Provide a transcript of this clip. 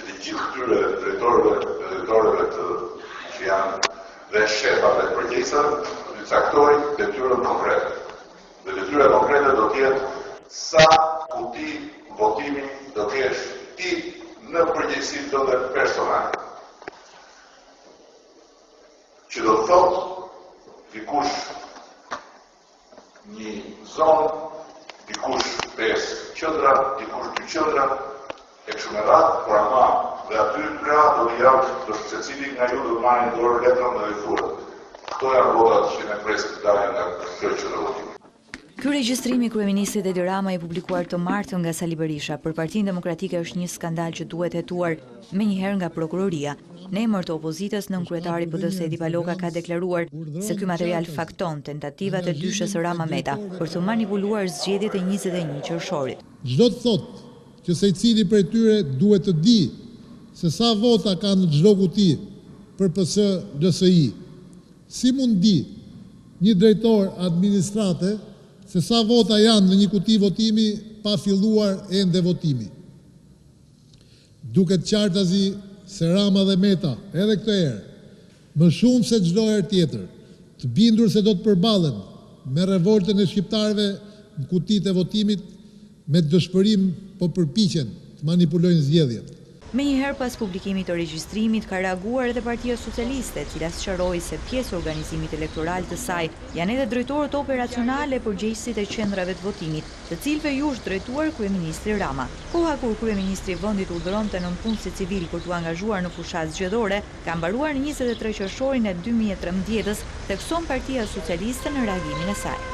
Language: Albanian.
që të gjithë këtyre drejtorëve që janë dhe shefave të përgjegjësave të caktojnë detyrën konkrete. Dhe detyra konkrete do të jetë sa kuti votimi do kesh ti në përgjegjësinë tënde personale. Që do të thotë dikush një zonë, dikush 5 qendra, dikush 2 qendra, e kështu me radhë, por ama dhe aty pra do të japë do secili nga ju do të marrë dorë letrën dhe i thuhet. Këto janë votat që ne presim të dalin nga kjo qendër votimi. Ky regjistrimi i kryeministrit Edi Rama i publikuar të martën nga Sali Berisha për Partinë Demokratike është një skandal që duhet hetuar menjëherë nga prokuroria. Në emër të opozitës, nënkryetari PD-s Edi Paloka ka deklaruar se ky material fakton tentativat e dyshës Rama Meta për të manipuluar zgjedhjet e 21 qershorit. Çdo të thotë që secili prej tyre duhet të di se sa vota ka në çdo kuti për PS DSI. Si mund di një drejtor administrate se sa vota janë në një kuti votimi pa filluar ende votimi. Duket qartazi se Rama dhe Meta, edhe këtë herë, më shumë se çdo herë tjetër, të bindur se do të përballen me revoltën e shqiptarëve në kutitë e votimit, me dëshpërim po përpiqen të manipulojnë zgjedhjet. Menjëherë pas publikimit të regjistrimit ka reaguar edhe Partia Socialiste, e cila sqaroi se pjesë organizimit elektoral të saj janë edhe drejtorët operacionale e përgjegjësit e qendrave të votimit, të cilëve ju është drejtuar kryeministri Rama. Koha kur kryeministri i vendit udhëronte në punësi civil për t'u angazhuar në fushat zgjedhore, ka mbaruar në 23 qershorin e 2013-s, thekson Partia Socialiste në reagimin e saj.